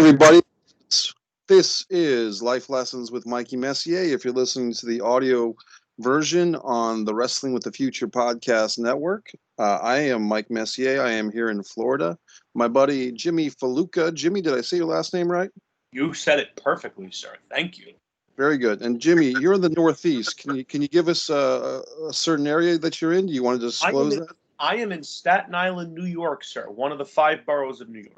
Everybody. This is Life Lessons with Mikey Messier. If you're listening to the audio version on the Wrestling with the Future podcast network, I am Mike Messier. I am here in Florida. My buddy Jimmy Fallucca. Jimmy, did I say your last name right? You said it perfectly, sir. Thank you. Very good. And Jimmy, you're in the Northeast. Can you give us a certain area that you're in? Do you want to disclose that? I am in Staten Island, New York, sir. One of the 5 boroughs of New York.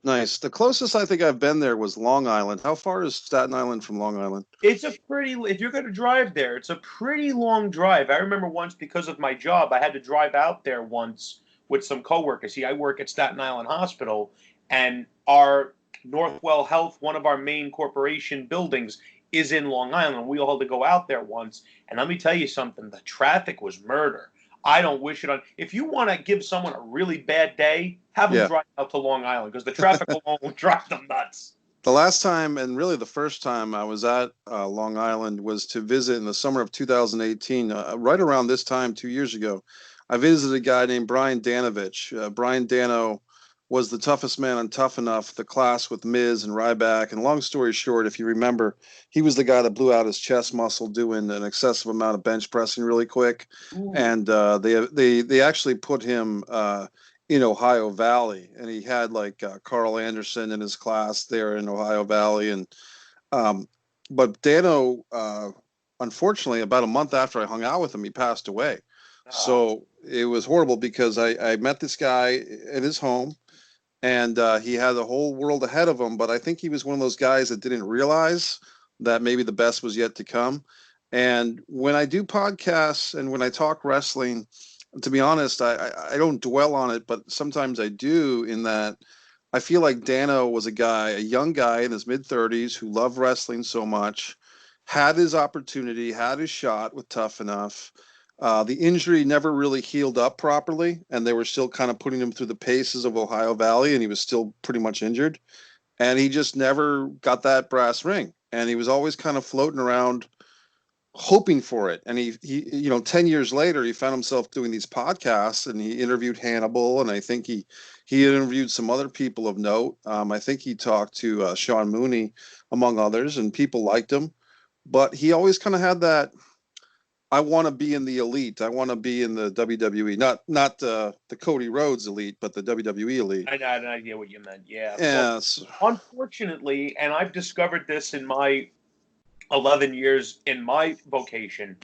Nice. The closest I think I've been there was Long Island. How far is Staten Island from Long Island? If you're going to drive there, it's a pretty long drive. I remember once, because of my job, I had to drive out there once with some coworkers. See, I work at Staten Island Hospital, and our Northwell Health, one of our main corporation buildings, is in Long Island. We all had to go out there once, and let me tell you something, the traffic was murder. I don't wish it on. If you want to give someone a really bad day, have them drive out to Long Island, because the traffic alone will drive them nuts. The last time, and really the first time I was at Long Island, was to visit in the summer of 2018. Right around this time, 2 years ago, I visited a guy named Brian Danovich. Brian Dano was the toughest man on Tough Enough, the class with Miz and Ryback. And long story short, if you remember, he was the guy that blew out his chest muscle doing an excessive amount of bench pressing really quick. Ooh. And they actually put him in Ohio Valley, and he had like Carl Anderson in his class there in Ohio Valley. And but Dano, unfortunately, about a month after I hung out with him, he passed away. Oh. So it was horrible, because I met this guy at his home, and he had the whole world ahead of him. But I think he was one of those guys that didn't realize that maybe the best was yet to come. And when I do podcasts and when I talk wrestling, to be honest, I don't dwell on it, but sometimes I do, in that I feel like Dano was a young guy in his mid-30s who loved wrestling so much, had his opportunity, had his shot with Tough Enough. The injury never really healed up properly, and they were still kind of putting him through the paces of Ohio Valley, and he was still pretty much injured. And he just never got that brass ring, and he was always kind of floating around hoping for it. And he 10 years later, he found himself doing these podcasts, and he interviewed Hannibal, and I think he interviewed some other people of note. I think he talked to Sean Mooney, among others, and people liked him. But he always kind of had that, I want to be in the elite. I want to be in the WWE, not the Cody Rhodes elite, but the WWE elite. I get what you meant. Yeah. Yes. Well, unfortunately, and I've discovered this in my 11 years in my vocation,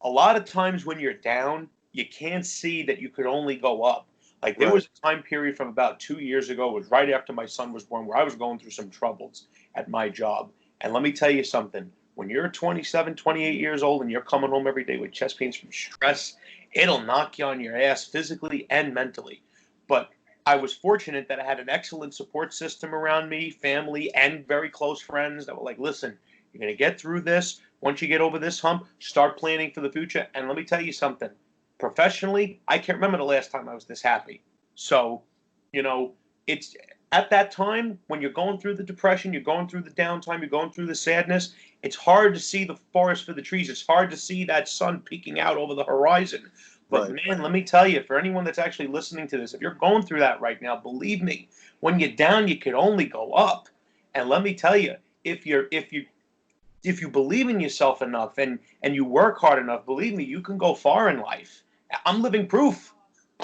a lot of times when you're down, you can't see that you could only go up. Like there was a time period from about 2 years ago, it was right after my son was born, where I was going through some troubles at my job. And let me tell you something. When you're 27, 28 years old and you're coming home every day with chest pains from stress, it'll knock you on your ass physically and mentally. But I was fortunate that I had an excellent support system around me, family, and very close friends that were like, listen, you're going to get through this. Once you get over this hump, start planning for the future. And let me tell you something. Professionally, I can't remember the last time I was this happy. So, it's at that time when you're going through the depression, you're going through the downtime, you're going through the sadness, it's hard to see the forest for the trees. It's hard to see that sun peeking out over the horizon. But man, let me tell you, for anyone that's actually listening to this, if you're going through that right now, believe me, when you're down, you can only go up. And let me tell you, if you believe in yourself enough and you work hard enough, believe me, you can go far in life. I'm living proof.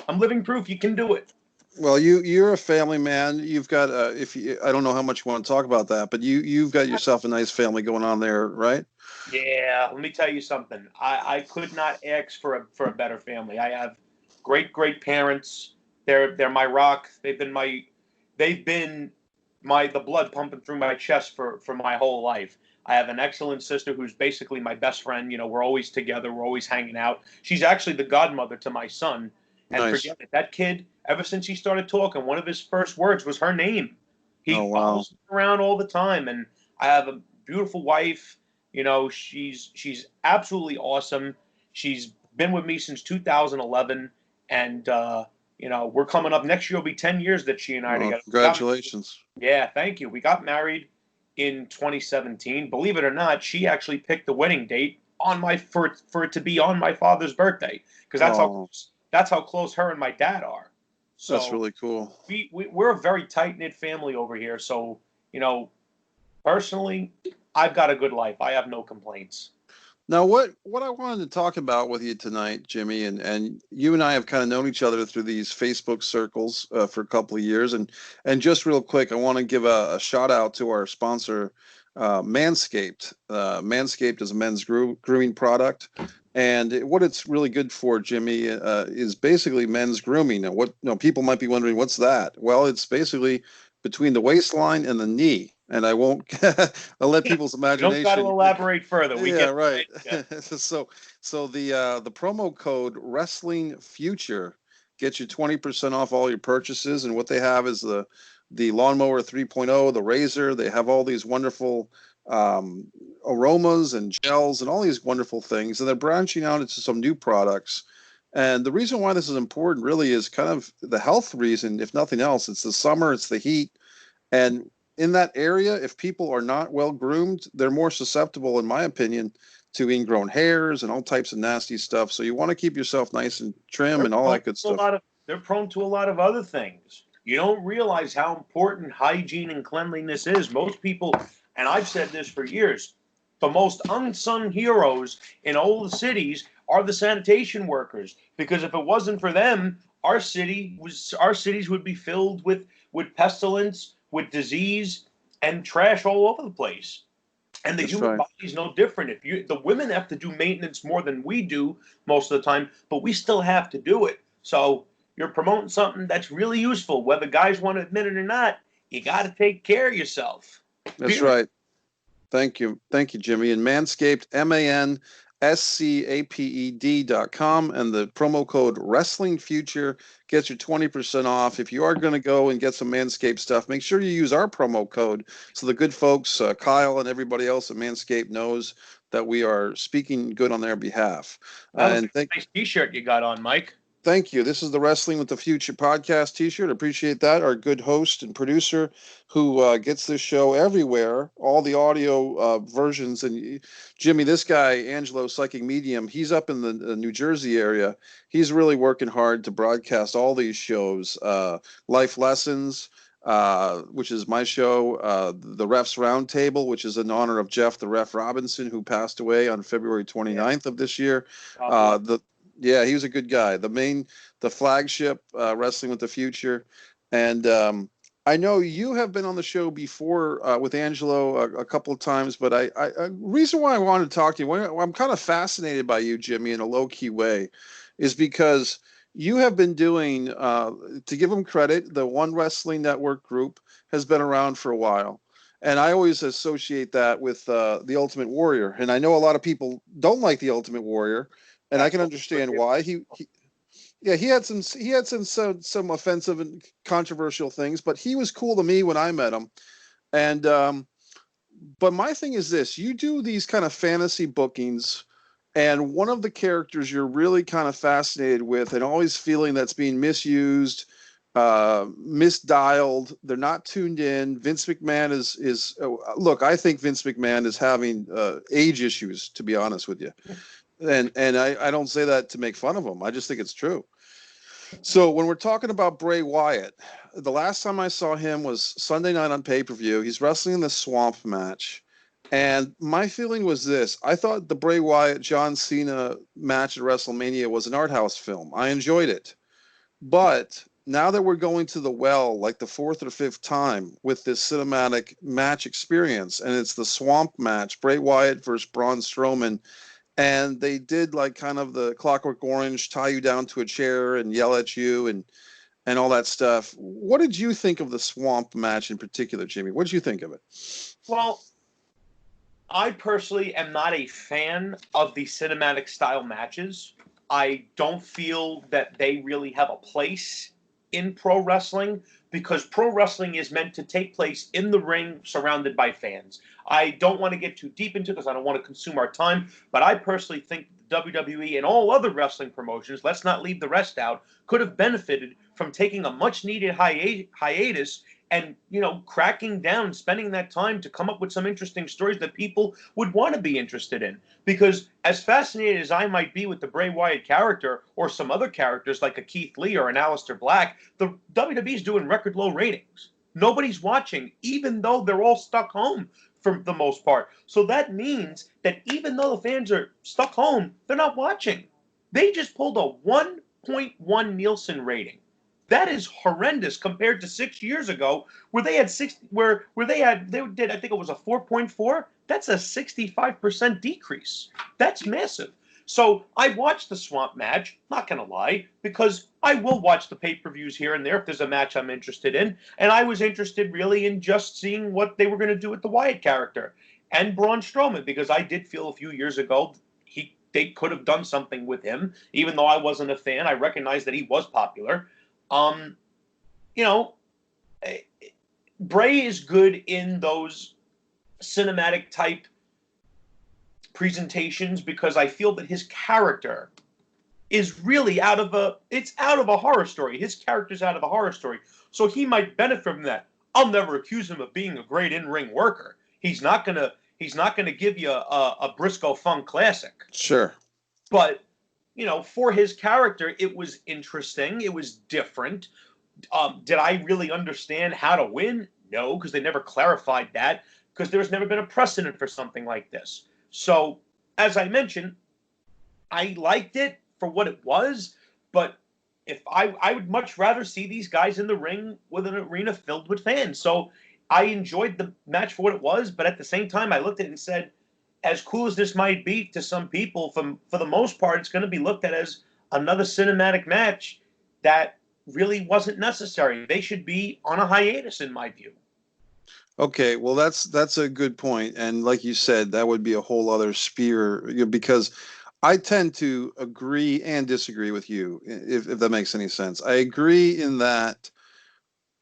You can do it. Well, you're a family man. You've got I don't know how much you want to talk about that, but you've got yourself a nice family going on there, right? Yeah, let me tell you something. I could not ask for a better family. I have great parents. They're my rock. They've been the blood pumping through my chest for my whole life. I have an excellent sister who's basically my best friend. We're always together. We're always hanging out. She's actually the godmother to my son. And nice. Forget it, that kid, ever since he started talking, one of his first words was her name. He follows me around all the time. And I have a beautiful wife. She's absolutely awesome. She's been with me since 2011. And, we're coming up. Next year will be 10 years that she and I are together. Congratulations. Yeah, thank you. We got married in 2017. Believe it or not, she actually picked the wedding date for it to be on my father's birthday, because that's how close her and my dad are. So that's really cool. We're a very tight-knit family over here. So you know, personally, I've got a good life. I have no complaints. Now, what I wanted to talk about with you tonight, Jimmy, and you and I have kind of known each other through these Facebook circles for a couple of years, and just real quick, I want to give a shout out to our sponsor, Manscaped. Manscaped is a men's grooming product, and what it's really good for, Jimmy, is basically men's grooming. Now, people might be wondering, what's that? Well, it's basically between the waistline and the knee. And I won't. I'll let people's imagination. You don't got to elaborate further. Right. Yeah. so the promo code Wrestling Future gets you 20% off all your purchases, and what they have is the lawnmower 3.0, the razor. They have all these wonderful aromas and gels and all these wonderful things, and they're branching out into some new products. And the reason why this is important really is kind of the health reason, if nothing else. It's the summer, it's the heat, and in that area, if people are not well groomed, they're more susceptible, in my opinion, to ingrown hairs and all types of nasty stuff. So you want to keep yourself nice and trim and all that good stuff. They're prone to a lot of other things. You don't realize how important hygiene and cleanliness is. Most people, and I've said this for years, the most unsung heroes in all the cities are the sanitation workers. Because if it wasn't for them, our cities would be filled with pestilence, with disease and trash all over the place. And the human body is no different. The women have to do maintenance more than we do most of the time, but we still have to do it. So you're promoting something that's really useful, whether guys want to admit it or not. You got to take care of yourself. That's right. Thank you, Jimmy. And Manscaped, MANSCAPED.com, and the promo code Wrestling Future gets you 20% off. If you are going to go and get some Manscaped stuff, make sure you use our promo code so the good folks, Kyle and everybody else at Manscaped, knows that we are speaking good on their behalf. And nice T-shirt you got on, Mike. Thank you. This is the Wrestling with the Future podcast T-shirt. Appreciate that. Our good host and producer who gets this show everywhere, all the audio versions. And Jimmy, this guy, Angelo, Psychic Medium, he's up in the New Jersey area. He's really working hard to broadcast all these shows. Life Lessons, which is my show. The Refs Roundtable, which is in honor of Jeff the Ref Robinson, who passed away on February 29th of this year. Yeah, he was a good guy. The flagship, Wrestling with the Future. And I know you have been on the show before with Angelo a couple of times, but reason why I wanted to talk to you, I'm kind of fascinated by you, Jimmy, in a low-key way, is because you have been doing, to give them credit, the One Wrestling Network group has been around for a while. And I always associate that with the Ultimate Warrior. And I know a lot of people don't like the Ultimate Warrior. And I can understand why. He had some offensive and controversial things, but he was cool to me when I met him. And but my thing is this: you do these kind of fantasy bookings, and one of the characters you're really kind of fascinated with, and always feeling that's being misused, misdialed. They're not tuned in. Vince McMahon is look. I think Vince McMahon is having age issues, to be honest with you. And I don't say that to make fun of him. I just think it's true. So when we're talking about Bray Wyatt, the last time I saw him was Sunday night on pay-per-view. He's wrestling in the Swamp match. And my feeling was this. I thought the Bray Wyatt John Cena match at WrestleMania was an art house film. I enjoyed it. But now that we're going to the well like the fourth or fifth time with this cinematic match experience, and it's the Swamp match, Bray Wyatt versus Braun Strowman, and they did like kind of the Clockwork Orange, tie you down to a chair and yell at you and all that stuff. What did you think of the Swamp match in particular, Jimmy? What did you think of it? Well, I personally am not a fan of the cinematic style matches. I don't feel that they really have a place in pro wrestling because pro wrestling is meant to take place in the ring surrounded by fans. I don't want to get too deep into it because I don't want to consume our time, but I personally think the WWE and all other wrestling promotions, let's not leave the rest out, could have benefited from taking a much-needed hiatus and, cracking down, spending that time to come up with some interesting stories that people would want to be interested in. Because as fascinated as I might be with the Bray Wyatt character or some other characters like a Keith Lee or an Aleister Black, the WWE is doing record low ratings. Nobody's watching, even though they're all stuck home for the most part. So that means that even though the fans are stuck home, they're not watching. They just pulled a 1.1 Nielsen rating. That is horrendous compared to 6 years ago, where they had they did, I think it was a 4.4. That's a 65% decrease. That's massive. So I watched the Swamp match, not going to lie, because I will watch the pay-per-views here and there if there's a match I'm interested in. And I was interested really in just seeing what they were going to do with the Wyatt character and Braun Strowman, because I did feel a few years ago they could have done something with him. Even though I wasn't a fan, I recognized that he was popular. You know, Bray is good in those cinematic type presentations because I feel that his character is really out of a horror story. His character's out of a horror story. So he might benefit from that. I'll never accuse him of being a great in-ring worker. He's not gonna give you a Briscoe Funk classic. Sure. But, for his character, it was interesting. It was different. Did I really understand how to win? No, because they never clarified that, because there's never been a precedent for something like this. So, as I mentioned, I liked it for what it was, but if I would much rather see these guys in the ring with an arena filled with fans. So I enjoyed the match for what it was, but at the same time, I looked at it and said, as cool as this might be to some people, for the most part, it's going to be looked at as another cinematic match that really wasn't necessary. They should be on a hiatus, in my view. Okay, well, that's a good point. And like you said, that would be a whole other sphere, because I tend to agree and disagree with you, if that makes any sense. I agree in that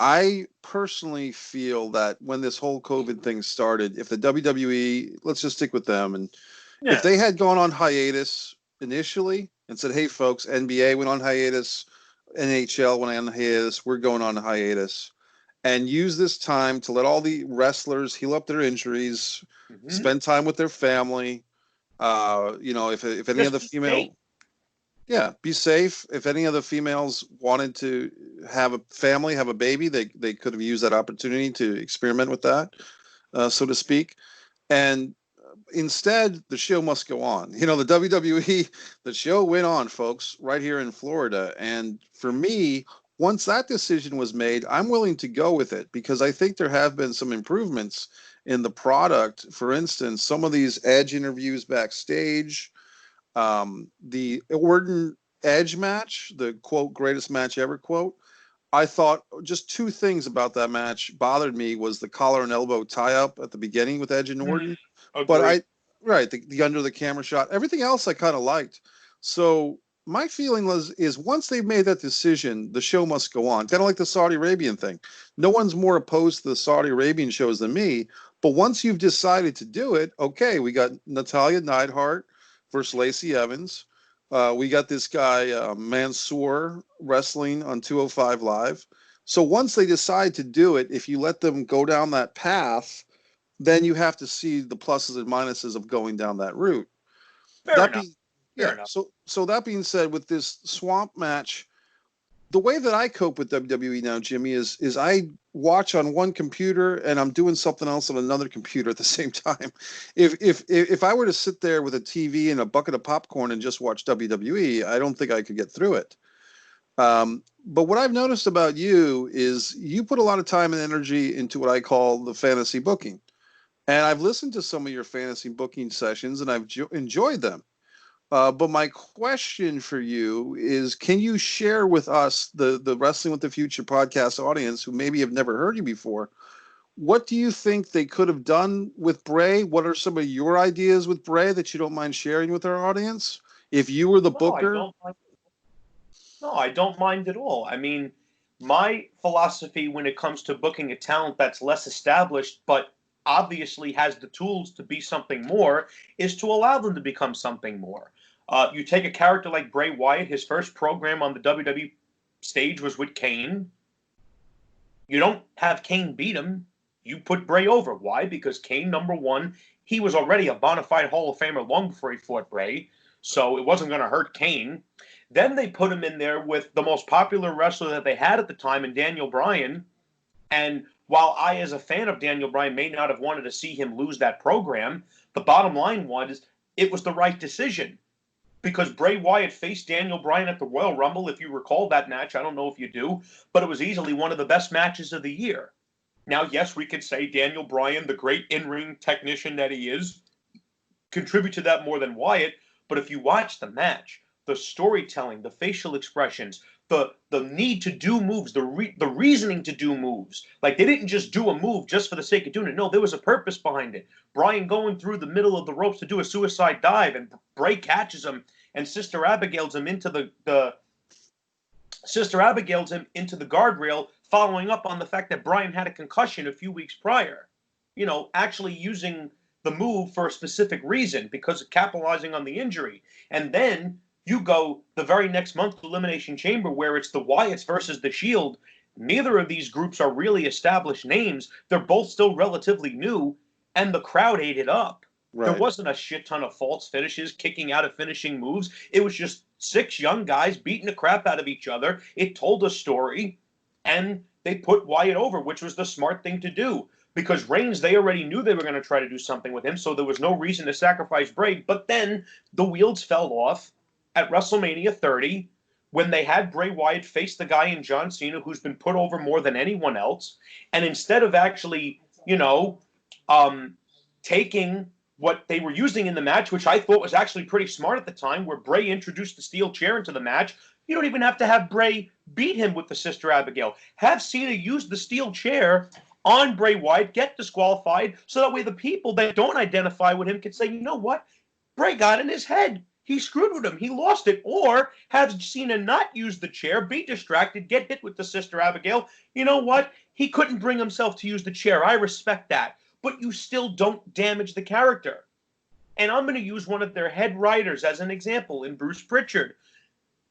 I personally feel that when this whole COVID thing started, if the WWE, let's just stick with them, and if they had gone on hiatus initially and said, hey, folks, NBA went on hiatus, NHL went on hiatus, we're going on hiatus, and use this time to let all the wrestlers heal up their injuries, spend time with their family. If any of the female, be safe. If any of the females wanted to have a family, have a baby, they could have used that opportunity to experiment with that, so to speak. And instead, the show must go on. The WWE, the show went on, folks, right here in Florida. And for me, once that decision was made, I'm willing to go with it, because I think there have been some improvements in the product. For instance, some of these Edge interviews backstage, the Orton Edge match, the quote greatest match ever quote, I thought just two things about that match bothered me was the collar and elbow tie up at the beginning with Edge and Orton. But the under the camera shot, everything else I kind of liked. So my feeling is once they've made that decision, the show must go on. Kind of like the Saudi Arabian thing. No one's more opposed to the Saudi Arabian shows than me. But once you've decided to do it, okay, we got Natalya Neidhart versus Lacey Evans. We got this guy, Mansoor, wrestling on 205 Live. So once they decide to do it, if you let them go down that path, then you have to see the pluses and minuses of going down that route. Fair enough. So that being said, with this Swamp match, the way that I cope with WWE now, Jimmy, is I watch on one computer and I'm doing something else on another computer at the same time. If I were to sit there with a TV and a bucket of popcorn and just watch WWE, I don't think I could get through it. But what I've noticed about you is you put a lot of time and energy into what I call the fantasy booking. And I've listened to some of your fantasy booking sessions and I've enjoyed them. But my question for you is, can you share with us, the Wrestling with the Future podcast audience who maybe have never heard you before, what do you think they could have done with Bray? What are some of your ideas with Bray that you don't mind sharing with our audience? If you were the booker? No, I don't mind at all. I mean, my philosophy when it comes to booking a talent that's less established, but obviously has the tools to be something more, is to allow them to become something more. You take a character like Bray Wyatt, his first program on the WWE stage was with Kane. You don't have Kane beat him. You put Bray over. Why? Because Kane, number one, he was already a bona fide Hall of Famer long before he fought Bray, so it wasn't going to hurt Kane. Then they put him in there with the most popular wrestler that they had at the time in Daniel Bryan, and while I, as a fan of Daniel Bryan, may not have wanted to see him lose that program, the bottom line was it was the right decision. Because Bray Wyatt faced Daniel Bryan at the Royal Rumble, if you recall that match. I don't know if you do, but it was easily one of the best matches of the year. Now, yes, we could say Daniel Bryan, the great in-ring technician that he is, contribute to that more than Wyatt, but if you watch the match, the storytelling, the facial expressions, the need to do moves, the reasoning to do moves. Like, they didn't just do a move just for the sake of doing it. No, there was a purpose behind it. Bryan going through the middle of the ropes to do a suicide dive, and Bray catches him, and Sister Abigail's him into the guardrail, following up on the fact that Bryan had a concussion a few weeks prior. You know, actually using the move for a specific reason because of capitalizing on the injury. And then you go the very next month to Elimination Chamber where it's the Wyatts versus the Shield. Neither of these groups are really established names. They're both still relatively new, and the crowd ate it up. Right. There wasn't a shit ton of false finishes, kicking out of finishing moves. It was just 6 young guys beating the crap out of each other. It told a story, and they put Wyatt over, which was the smart thing to do. Because Reigns, they already knew they were going to try to do something with him, so there was no reason to sacrifice Bray. But then the wheels fell off at WrestleMania 30 when they had Bray Wyatt face the guy in John Cena who's been put over more than anyone else. And instead of actually, taking what they were using in the match, which I thought was actually pretty smart at the time, where Bray introduced the steel chair into the match, you don't even have to have Bray beat him with the Sister Abigail. Have Cena use the steel chair on Bray Wyatt, get disqualified, so that way the people that don't identify with him can say, you know what? Bray got in his head. He screwed with him. He lost it. Or have Cena not use the chair, be distracted, get hit with the Sister Abigail. You know what? He couldn't bring himself to use the chair. I respect that. But you still don't damage the character. And I'm going to use one of their head writers as an example in Bruce Pritchard.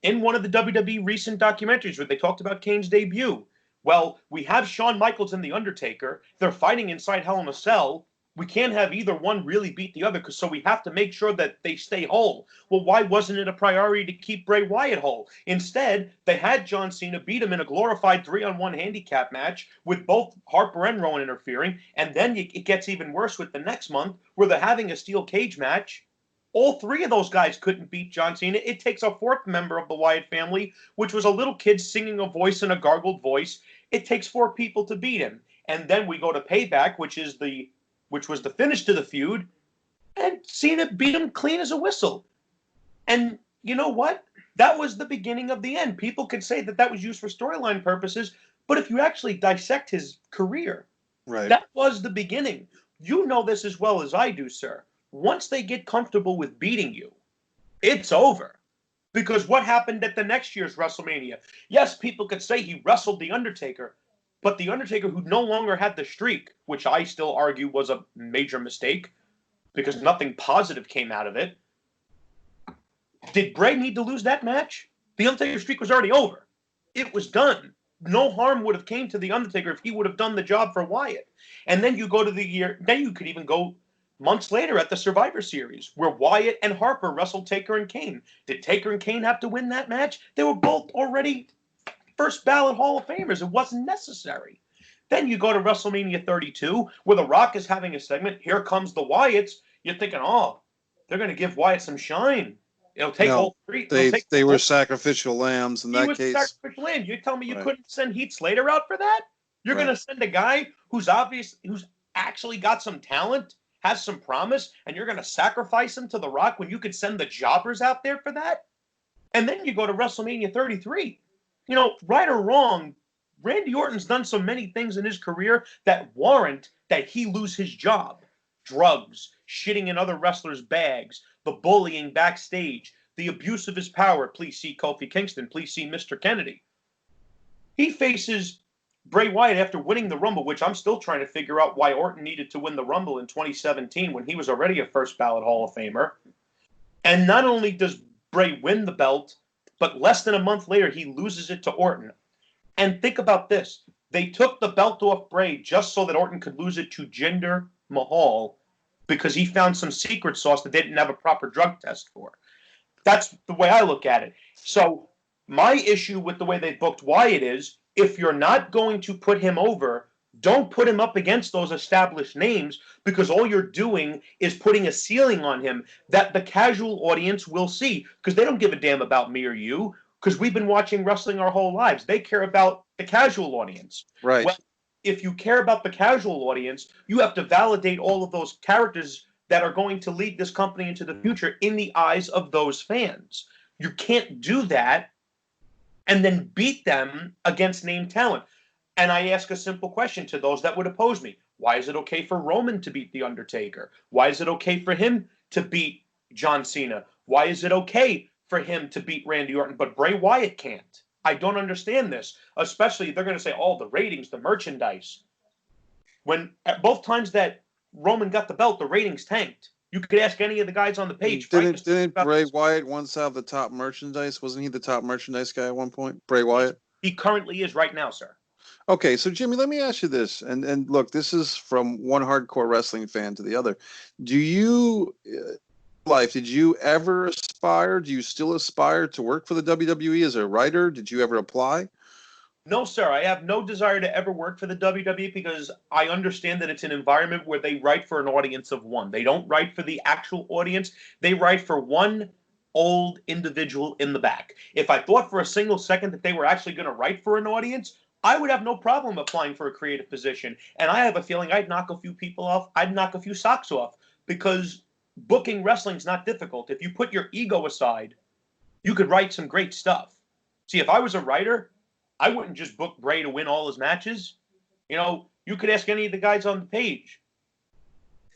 In one of the WWE recent documentaries where they talked about Kane's debut. Well, we have Shawn Michaels and The Undertaker. They're fighting inside Hell in a Cell. We can't have either one really beat the other, so we have to make sure that they stay whole. Well, why wasn't it a priority to keep Bray Wyatt whole? Instead, they had John Cena beat him in a glorified 3-on-1 handicap match with both Harper and Rowan interfering, and then it gets even worse with the next month where they're having a steel cage match. All 3 of those guys couldn't beat John Cena. It takes a 4th member of the Wyatt family, which was a little kid singing a voice in a gargled voice. It takes 4 people to beat him. And then we go to Payback, which was the finish to the feud, and Cena beat him clean as a whistle. And you know what? That was the beginning of the end. People could say that was used for storyline purposes, but if you actually dissect his career, right, that was the beginning. You know this as well as I do, sir. Once they get comfortable with beating you, it's over. Because what happened at the next year's WrestleMania? Yes, people could say he wrestled The Undertaker, but The Undertaker, who no longer had the streak, which I still argue was a major mistake, because nothing positive came out of it. Did Bray need to lose that match? The Undertaker streak was already over. It was done. No harm would have came to The Undertaker if he would have done the job for Wyatt. And then you go to the year, then you could even go months later at the Survivor Series, where Wyatt and Harper wrestled Taker and Kane. Did Taker and Kane have to win that match? They were both already first ballot Hall of Famers. It wasn't necessary. Then you go to WrestleMania 32, where The Rock is having a segment. Here comes the Wyatts. You're thinking, oh, they're going to give Wyatt some shine. It'll take all 3. They were sacrificial lambs in that case. Sacrificial lamb. You tell me you couldn't send Heath Slater out for that? You're going to send a guy who's actually got some talent, has some promise, and you're going to sacrifice him to The Rock when you could send the jobbers out there for that? And then you go to WrestleMania 33. You know, right or wrong, Randy Orton's done so many things in his career that warrant that he lose his job. Drugs, shitting in other wrestlers' bags, the bullying backstage, the abuse of his power. Please see Kofi Kingston. Please see Mr. Kennedy. He faces Bray Wyatt after winning the Rumble, which I'm still trying to figure out why Orton needed to win the Rumble in 2017 when he was already a first ballot Hall of Famer. And not only does Bray win the belt, but less than a month later, he loses it to Orton. And think about this. They took the belt off Bray just so that Orton could lose it to Jinder Mahal because he found some secret sauce that they didn't have a proper drug test for. That's the way I look at it. So my issue with the way they booked Wyatt is, if you're not going to put him over, Don't put him up against those established names, because all you're doing is putting a ceiling on him that the casual audience will see, because they don't give a damn about me or you, because we've been watching wrestling our whole lives. They care about the casual audience. Right. Well, if you care about the casual audience, you have to validate all of those characters that are going to lead this company into the future in the eyes of those fans. You can't do that and then beat them against name talent. And I ask a simple question to those that would oppose me. Why is it okay for Roman to beat The Undertaker? Why is it okay for him to beat John Cena? Why is it okay for him to beat Randy Orton, but Bray Wyatt can't? I don't understand this. Especially, they're going to say, oh, the ratings, the merchandise. When at both times that Roman got the belt, the ratings tanked. You could ask any of the guys on the page. Didn't Bray Wyatt once have the top merchandise? Wasn't he the top merchandise guy at one point? Bray Wyatt? He currently is right now, sir. Okay, so Jimmy, let me ask you this, and look, this is from one hardcore wrestling fan to the other. Do you, did you ever aspire? Do you still aspire to work for the WWE as a writer? Did you ever apply? No, sir. I have no desire to ever work for the WWE, because I understand that it's an environment where they write for an audience of one. They don't write for the actual audience. They write for one old individual in the back. If I thought for a single second that they were actually going to write for an audience, I would have no problem applying for a creative position. And I have a feeling I'd knock a few people off. I'd knock a few socks off, because booking wrestling's not difficult. If you put your ego aside, you could write some great stuff. See, if I was a writer, I wouldn't just book Bray to win all his matches. You could ask any of the guys on the page.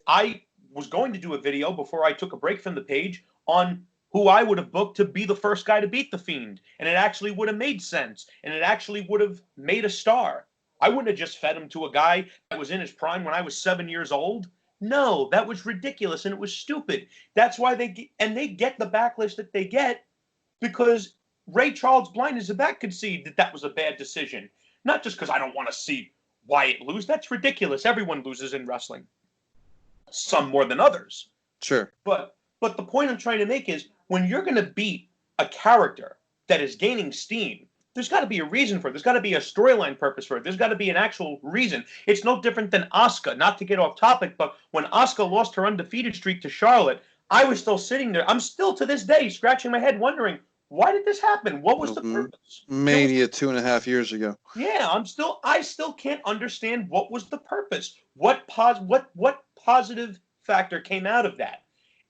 I was going to do a video before I took a break from the page on who I would have booked to be the first guy to beat The Fiend. And it actually would have made sense. And it actually would have made a star. I wouldn't have just fed him to a guy that was in his prime when I was 7 years old. No, that was ridiculous and it was stupid. That's why they get the backlash that they get, because Ray Charles blind as a bat could see that was a bad decision. Not just because I don't want to see Wyatt lose. That's ridiculous. Everyone loses in wrestling. Some more than others. Sure. But the point I'm trying to make is, when you're going to beat a character that is gaining steam, there's got to be a reason for it. There's got to be a storyline purpose for it. There's got to be an actual reason. It's no different than Asuka. Not to get off topic, but when Asuka lost her undefeated streak to Charlotte, I was still sitting there. I'm still to this day scratching my head wondering, why did this happen? What was the purpose? Mania 2.5 years ago. Yeah, I still can't understand what was the purpose. What positive factor came out of that?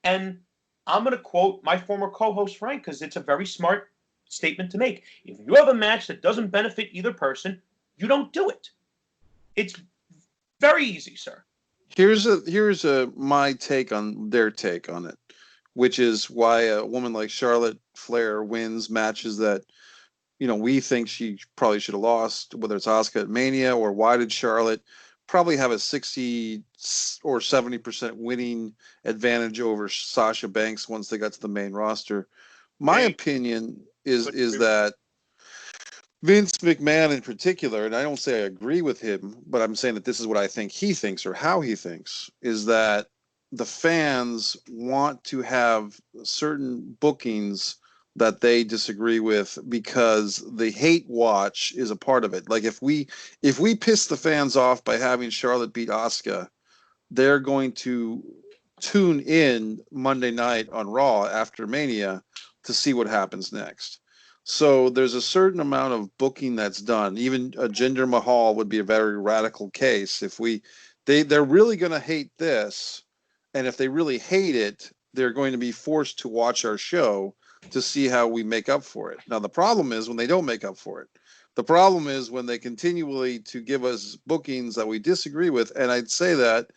And I'm going to quote my former co-host Frank, because it's a very smart statement to make. If you have a match that doesn't benefit either person, you don't do it. It's very easy, sir. Here's my take on their take on it, which is why a woman like Charlotte Flair wins matches that, we think she probably should have lost, whether it's Asuka at Mania, or why did Charlotte probably have a 60 or 70% winning advantage over Sasha Banks once they got to the main roster. My opinion is that Vince McMahon in particular, and I don't say I agree with him, but I'm saying that this is what I think he thinks, or how he thinks, is that the fans want to have certain bookings that they disagree with, because the hate watch is a part of it. Like if we piss the fans off by having Charlotte beat Asuka, they're going to tune in Monday night on Raw after Mania to see what happens next. So there's a certain amount of booking that's done. Even a Jinder Mahal would be a very radical case. If they're really going to hate this, and if they really hate it, they're going to be forced to watch our show to see how we make up for it. Now, the problem is when they don't make up for it. The problem is when they continually to give us bookings that we disagree with. And I'd say that,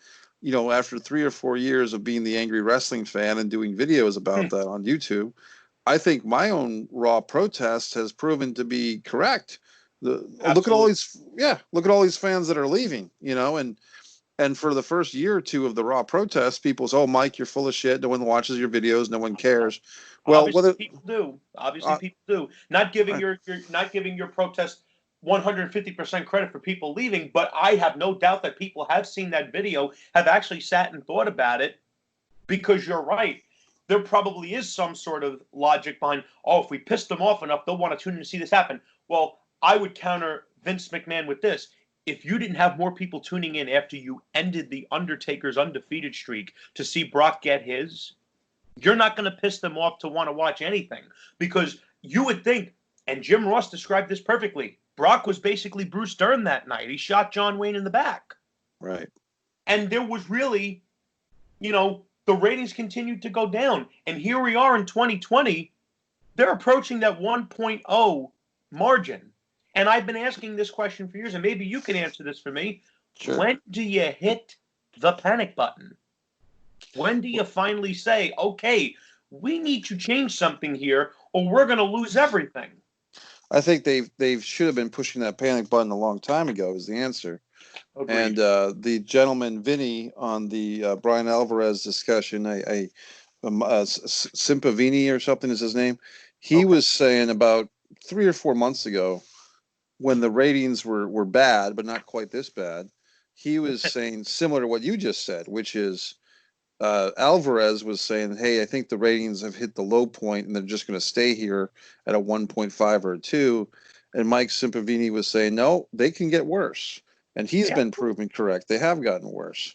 after 3 or 4 years of being the angry wrestling fan and doing videos about that on YouTube, I think my own Raw protest has proven to be correct. Look at all these fans that are leaving, and for the first year or two of the Raw protest, people say, "Oh, Mike, you're full of shit. No one watches your videos. No one cares." Well, people do. Obviously, people do. Not giving your protest 150% credit for people leaving, but I have no doubt that people have seen that video, have actually sat and thought about it, because you're right. There probably is some sort of logic behind, if we piss them off enough, they'll want to tune in to see this happen. Well, I would counter Vince McMahon with this. if you didn't have more people tuning in after you ended the Undertaker's undefeated streak to see Brock get his, you're not going to piss them off to want to watch anything. Because you would think, and Jim Ross described this perfectly, Brock was basically Bruce Dern that night. He shot John Wayne in the back. Right. And there was really, the ratings continued to go down. And here we are in 2020. They're approaching that 1.0 margin. And I've been asking this question for years, and maybe you can answer this for me. Sure. When do you hit the panic button? When do you finally say, okay, we need to change something here, or we're going to lose everything? I think they should have been pushing that panic button a long time ago is the answer. Agreed. And the gentleman, Vinny, on the Brian Alvarez discussion, Simpavini or something is his name, he was saying about 3 or 4 months ago when the ratings were bad, but not quite this bad, he was saying similar to what you just said, which is Alvarez was saying, hey, I think the ratings have hit the low point and they're just going to stay here at a 1.5 or a 2. And Mike Simpavini was saying, no, they can get worse. And he's been proven correct. They have gotten worse.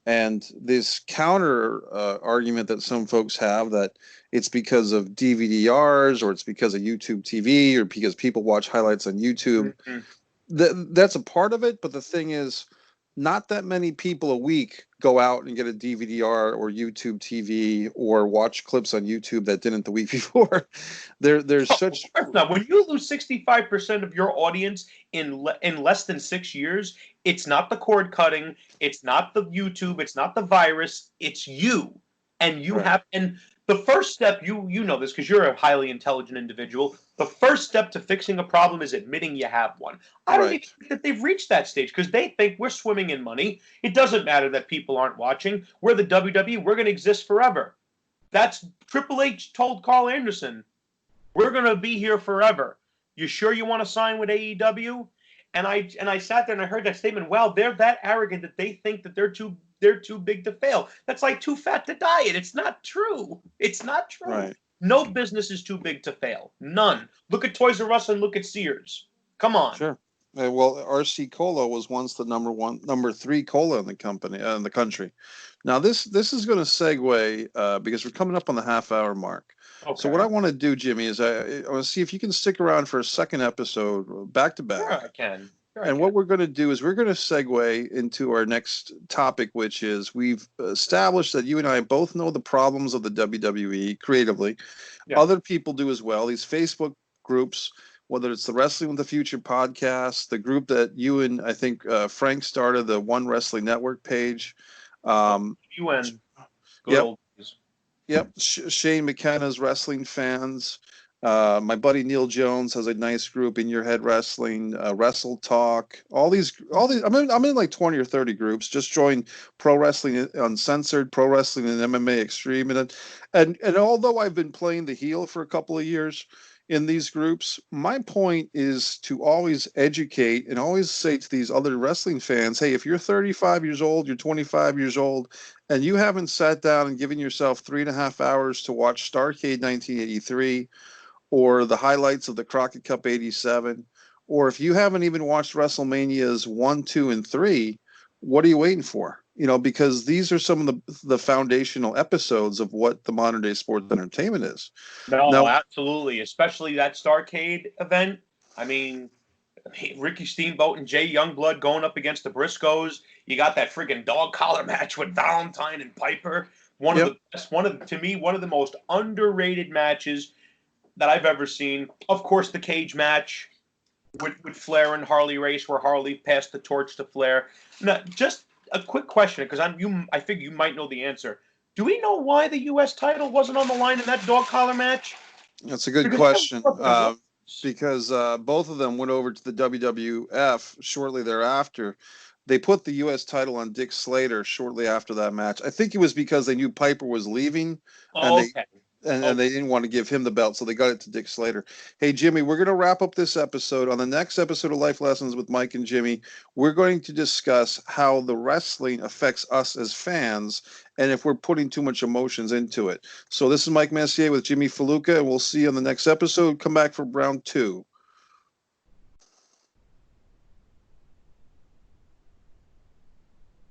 And this counter argument that some folks have that it's because of DVDRs or it's because of YouTube TV or because people watch highlights on YouTube, that's a part of it. But the thing is, not that many people a week go out and get a DVDR or YouTube TV or watch clips on YouTube that didn't the week before. There's such. Now, when you lose 65% of your audience in less than 6 years, it's not the cord cutting, it's not the YouTube, it's not the virus, it's you. And you have, and the first step, you know this because you're a highly intelligent individual. The first step to fixing a problem is admitting you have one. I don't even think that they've reached that stage because they think we're swimming in money. It doesn't matter that people aren't watching. We're the WWE. We're going to exist forever. That's Triple H told Carl Anderson. We're going to be here forever. You sure you want to sign with AEW? And I sat there and I heard that statement. Well, they're that arrogant that they think that they're too big to fail. That's like too fat to diet. It's not true. It's not true. Right. No business is too big to fail. None. Look at Toys R Us and look at Sears. Come on. Sure. Well, RC Cola was once the number 3 cola in the country. Now this is going to segue because we're coming up on the half-hour mark. Okay. So what I want to do, Jimmy, is I want to see if you can stick around for a second episode back to back. Sure, I can. What we're going to do is we're going to segue into our next topic, which is we've established that you and I both know the problems of the WWE creatively. Yeah. Other people do as well. These Facebook groups, whether it's the Wrestling with the Future podcast, the group that you and I think Frank started, the One Wrestling Network page. Yep. Shane McKenna's Wrestling Fans. My buddy Neil Jones has a nice group, In Your Head Wrestling, Wrestle Talk, all these. I'm in like 20 or 30 groups. Just joined Pro Wrestling Uncensored, Pro Wrestling and MMA Extreme, and although I've been playing the heel for a couple of years in these groups, my point is to always educate and always say to these other wrestling fans, hey, if you're 35 years old, you're 25 years old, and you haven't sat down and given yourself 3.5 hours to watch Starrcade 1983. Or the highlights of the Crockett Cup 87, or if you haven't even watched WrestleManias 1, 2, and 3, what are you waiting for? Because these are some of the foundational episodes of what the modern day sports entertainment is. No, absolutely, especially that Starrcade event. I mean, Ricky Steamboat and Jay Youngblood going up against the Briscoes. You got that friggin' dog collar match with Valentine and Piper. One of the best, one of the most underrated matches that I've ever seen. Of course, the cage match with Flair and Harley Race, where Harley passed the torch to Flair. Now, just a quick question, because I figure you might know the answer. Do we know why the U.S. title wasn't on the line in that dog collar match? That's a good question. Because both of them went over to the WWF shortly thereafter. They put the U.S. title on Dick Slater shortly after that match. I think it was because they knew Piper was leaving. And they didn't want to give him the belt, so they got it to Dick Slater. Hey, Jimmy, we're going to wrap up this episode. On the next episode of Life Lessons with Mike and Jimmy, we're going to discuss how the wrestling affects us as fans and if we're putting too much emotions into it. So this is Mike Messier with Jimmy Fallucca, and we'll see you on the next episode. Come back for round 2.